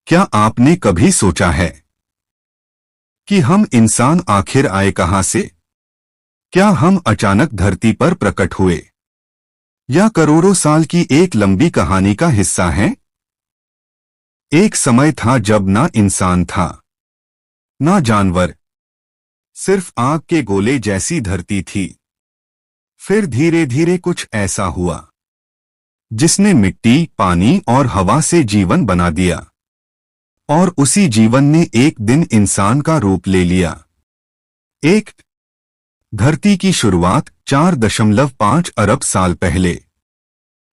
क्या आपने कभी सोचा है कि हम इंसान आखिर आए कहां से? क्या हम अचानक धरती पर प्रकट हुए या करोड़ों साल की एक लंबी कहानी का हिस्सा हैं? एक समय था जब ना इंसान था, ना जानवर, सिर्फ आग के गोले जैसी धरती थी। फिर धीरे धीरे कुछ ऐसा हुआ जिसने मिट्टी, पानी और हवा से जीवन बना दिया। और उसी जीवन ने एक दिन इंसान का रूप ले लिया। एक धरती की शुरुआत 4.5 अरब साल पहले,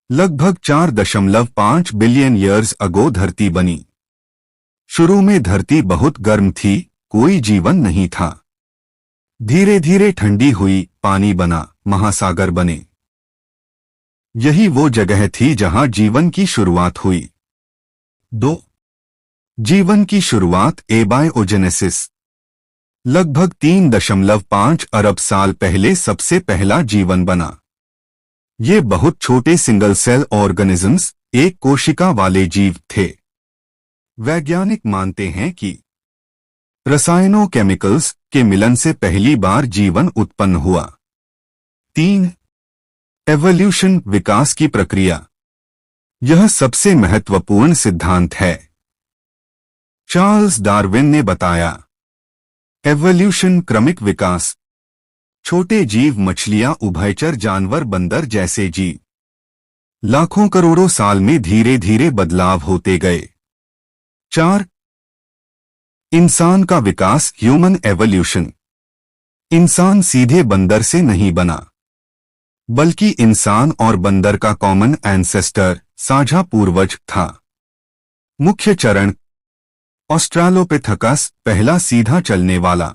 लगभग 4.5 बिलियन ईयर्स अगो धरती बनी। शुरू में धरती बहुत गर्म थी, कोई जीवन नहीं था। धीरे धीरे ठंडी हुई, पानी बना, महासागर बने। यही वो जगह थी जहां जीवन की शुरुआत हुई। 2 जीवन की शुरुआत, एबायोजेनेसिस। लगभग 3.5 अरब साल पहले सबसे पहला जीवन बना। ये बहुत छोटे सिंगल सेल ऑर्गेनिजम्स, एक कोशिका वाले जीव थे। वैज्ञानिक मानते हैं कि रसायनों केमिकल्स के मिलन से पहली बार जीवन उत्पन्न हुआ। 3 एवोल्यूशन, विकास की प्रक्रिया। यह सबसे महत्वपूर्ण सिद्धांत है। चार्ल्स डार्विन ने बताया, एवोल्यूशन क्रमिक विकास। छोटे जीव, मछलियां, उभयचर जानवर, बंदर जैसे जीव लाखों करोड़ों साल में धीरे धीरे बदलाव होते गए। 4 इंसान का विकास, ह्यूमन एवोल्यूशन। इंसान सीधे बंदर से नहीं बना, बल्कि इंसान और बंदर का कॉमन एंसेस्टर, साझा पूर्वज था। मुख्य चरण, ऑस्ट्रालोपिथेकस, पहला सीधा चलने वाला।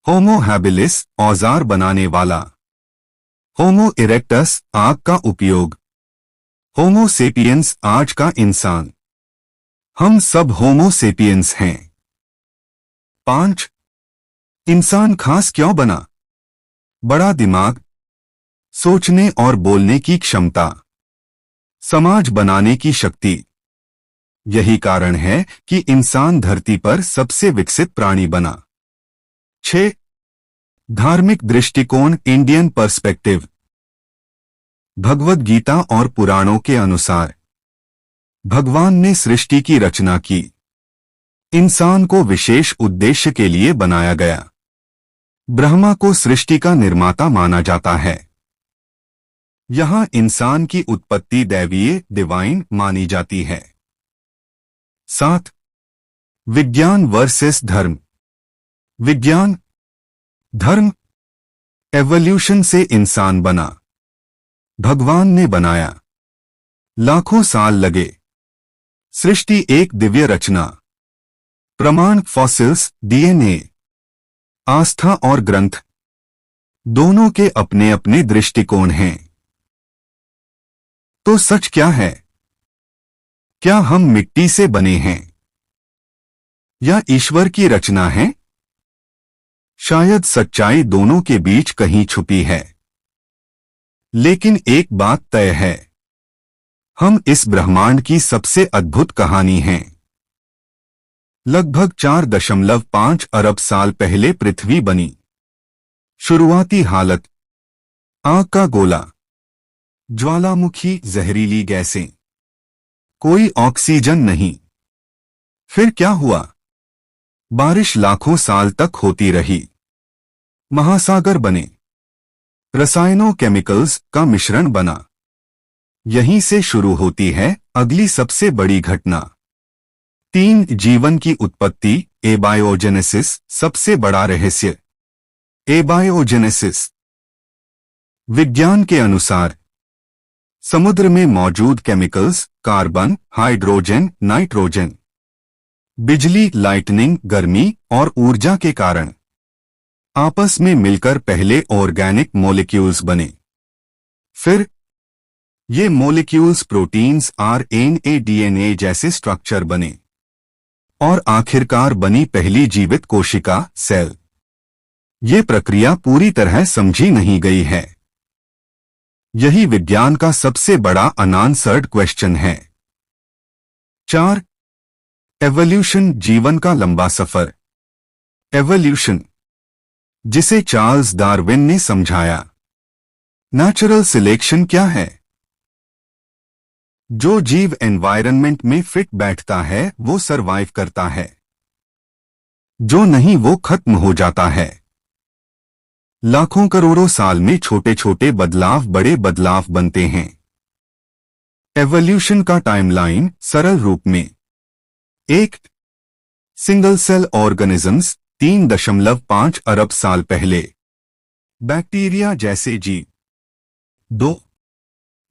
होमो हैबिलिस, औजार बनाने वाला। होमो इरेक्टस, आग का उपयोग। होमो सेपियंस, आज का इंसान। हम सब होमो सेपियंस हैं। 5 इंसान खास क्यों बना? बड़ा दिमाग, सोचने और बोलने की क्षमता, समाज बनाने की शक्ति। यही कारण है कि इंसान धरती पर सबसे विकसित प्राणी बना। 6 धार्मिक दृष्टिकोण, इंडियन पर्सपेक्टिव। भगवद गीता और पुराणों के अनुसार भगवान ने सृष्टि की रचना की। इंसान को विशेष उद्देश्य के लिए बनाया गया। ब्रह्मा को सृष्टि का निर्माता माना जाता है। यहां इंसान की उत्पत्ति दैवीय, डिवाइन मानी जाती है। 7 विज्ञान वर्सेस धर्म। विज्ञान, धर्म। एवोल्यूशन से इंसान बना, भगवान ने बनाया। लाखों साल लगे। सृष्टि एक दिव्य रचना। प्रमाण, फॉसिल्स, डीएनए। आस्था और ग्रंथ, दोनों के अपने अपने दृष्टिकोण हैं। तो सच क्या है? क्या हम मिट्टी से बने हैं या ईश्वर की रचना है? शायद सच्चाई दोनों के बीच कहीं छुपी है। लेकिन एक बात तय है, हम इस ब्रह्मांड की सबसे अद्भुत कहानी हैं। लगभग 4.5 अरब साल पहले पृथ्वी बनी। शुरुआती हालत, आग का गोला, ज्वालामुखी, जहरीली गैसें, कोई ऑक्सीजन नहीं। फिर क्या हुआ? बारिश लाखों साल तक होती रही। महासागर बने। रसायनों, केमिकल्स का मिश्रण बना। यहीं से शुरू होती है अगली सबसे बड़ी घटना। 3 जीवन की उत्पत्ति, एबायोजेनेसिस, सबसे बड़ा रहस्य। एबायोजेनेसिस विज्ञान के अनुसार समुद्र में मौजूद केमिकल्स, कार्बन, हाइड्रोजन, नाइट्रोजन, बिजली, लाइटनिंग, गर्मी और ऊर्जा के कारण आपस में मिलकर पहले ऑर्गेनिक मॉलिक्यूल्स बने। फिर ये मॉलिक्यूल्स प्रोटीन्स, आरएनए, डीएनए जैसे स्ट्रक्चर बने और आखिरकार बनी पहली जीवित कोशिका, सेल। ये प्रक्रिया पूरी तरह समझी नहीं गई है। यही विज्ञान का सबसे बड़ा अनआंसर्ड क्वेश्चन है। 4 एवोल्यूशन जीवन का लंबा सफर। एवोल्यूशन, जिसे चार्ल्स डार्विन ने समझाया। नेचुरल सिलेक्शन क्या है? जो जीव एनवायरनमेंट में फिट बैठता है वो सरवाइव करता है, जो नहीं वो खत्म हो जाता है। लाखों करोड़ों साल में छोटे छोटे बदलाव बड़े बदलाव बनते हैं। एवोल्यूशन का टाइमलाइन सरल रूप में: 1. सिंगल सेल ऑर्गेनिजम्स 3.5 अरब साल पहले, बैक्टीरिया जैसे जीव। 2.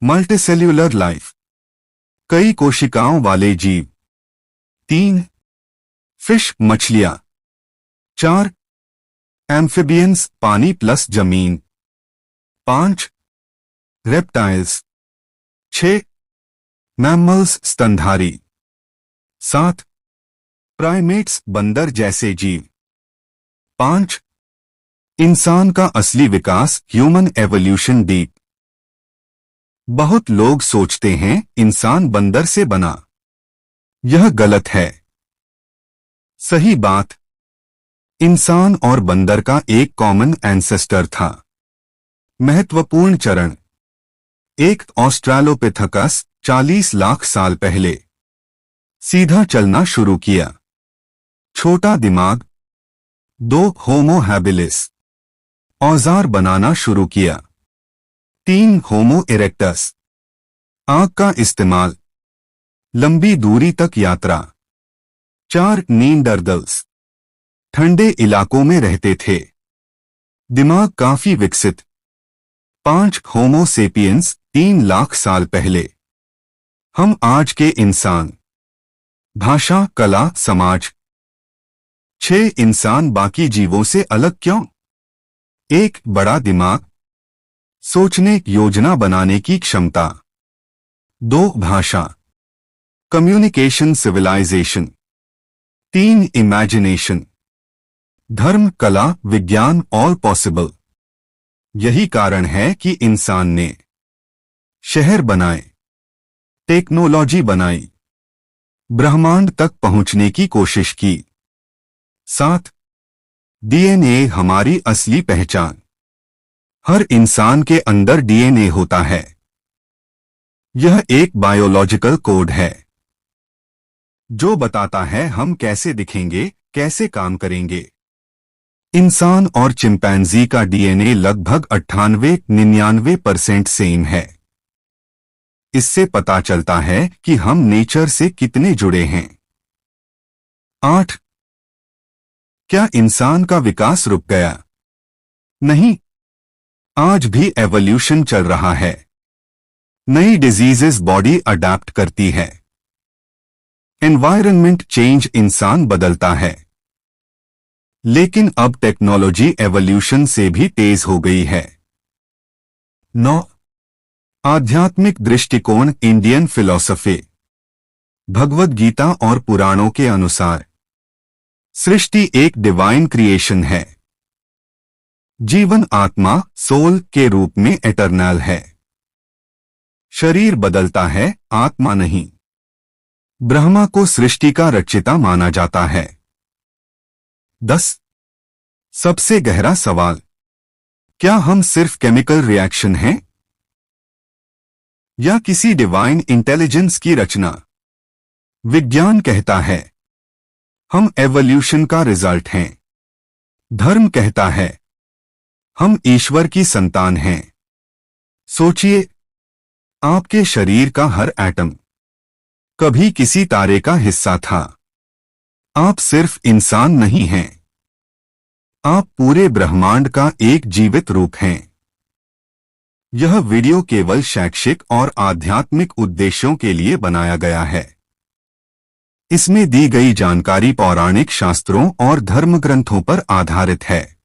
मल्टीसेल्यूलर लाइफ, कई कोशिकाओं वाले जीव। 3. फिश मछलियां। 4. एम्फिबियंस पानी प्लस जमीन। 5. रेप्टाइल्स। 6. मैमल्स स्तनधारी। 7. प्राइमेट्स बंदर जैसे जीव। 5. इंसान का असली विकास ह्यूमन एवोल्यूशन डीप। बहुत लोग सोचते हैं इंसान बंदर से बना। यह गलत है। सही बात, इंसान और बंदर का एक कॉमन एंसेस्टर था। महत्वपूर्ण चरण: 1. ऑस्ट्रालोपिथेकस 40 लाख साल पहले, सीधा चलना शुरू किया, छोटा दिमाग। 2. होमो हैबिलिस, औजार बनाना शुरू किया। 3. होमो इरेक्टस, आंख का इस्तेमाल, लंबी दूरी तक यात्रा। 4. नींडरथल्स, ठंडे इलाकों में रहते थे, दिमाग काफी विकसित। 5. होमो सेपियंस 3 लाख साल पहले, हम आज के इंसान, भाषा कला समाज। 6. इंसान बाकी जीवों से अलग क्यों? 1. बड़ा दिमाग, सोचने योजना बनाने की क्षमता। 2. भाषा, कम्युनिकेशन सिविलाइजेशन। 3. इमेजिनेशन, धर्म कला विज्ञान और पॉसिबल। यही कारण है कि इंसान ने शहर बनाए, टेक्नोलॉजी बनाई, ब्रह्मांड तक पहुंचने की कोशिश की। 7. डीएनए हमारी असली पहचान, हर इंसान के अंदर डीएनए होता है। यह एक बायोलॉजिकल कोड है जो बताता है हम कैसे दिखेंगे, कैसे काम करेंगे। इंसान और चिंपैंजी का डीएनए लगभग 98-99% सेम है। इससे पता चलता है कि हम नेचर से कितने जुड़े हैं। 8. क्या इंसान का विकास रुक गया? नहीं, आज भी एवोल्यूशन चल रहा है। नई डिजीजेस बॉडी अडैप्ट करती है, एनवायरनमेंट चेंज इंसान बदलता है। लेकिन अब टेक्नोलॉजी एवोल्यूशन से भी तेज हो गई है। 9. आध्यात्मिक दृष्टिकोण इंडियन फिलॉसफी, भगवद गीता और पुराणों के अनुसार सृष्टि एक डिवाइन क्रिएशन है। जीवन आत्मा सोल के रूप में एटर्नल है। शरीर बदलता है, आत्मा नहीं। ब्रह्मा को सृष्टि का रचयिता माना जाता है। 10. सबसे गहरा सवाल, क्या हम सिर्फ केमिकल रिएक्शन हैं या किसी डिवाइन इंटेलिजेंस की रचना? विज्ञान कहता है हम एवोल्यूशन का रिजल्ट हैं। धर्म कहता है हम ईश्वर की संतान हैं। सोचिए, आपके शरीर का हर एटम कभी किसी तारे का हिस्सा था। आप सिर्फ इंसान नहीं हैं, आप पूरे ब्रह्मांड का एक जीवित रूप हैं। यह वीडियो केवल शैक्षिक और आध्यात्मिक उद्देश्यों के लिए बनाया गया है। इसमें दी गई जानकारी पौराणिक शास्त्रों और धर्म ग्रंथों पर आधारित है।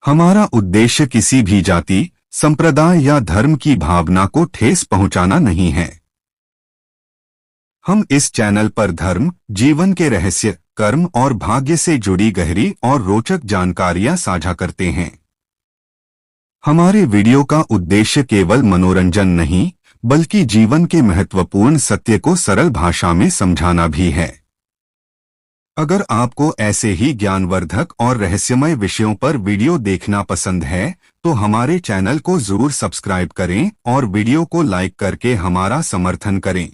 हमारा उद्देश्य किसी भी जाति, संप्रदाय या धर्म की भावना को ठेस पहुंचाना नहीं है। हम इस चैनल पर धर्म, जीवन के रहस्य, कर्म और भाग्य से जुड़ी गहरी और रोचक जानकारियां साझा करते हैं। हमारे वीडियो का उद्देश्य केवल मनोरंजन नहीं, बल्कि जीवन के महत्वपूर्ण सत्य को सरल भाषा में समझाना भी है। अगर आपको ऐसे ही ज्ञानवर्धक और रहस्यमय विषयों पर वीडियो देखना पसंद है तो हमारे चैनल को जरूर सब्सक्राइब करें और वीडियो को लाइक करके हमारा समर्थन करें।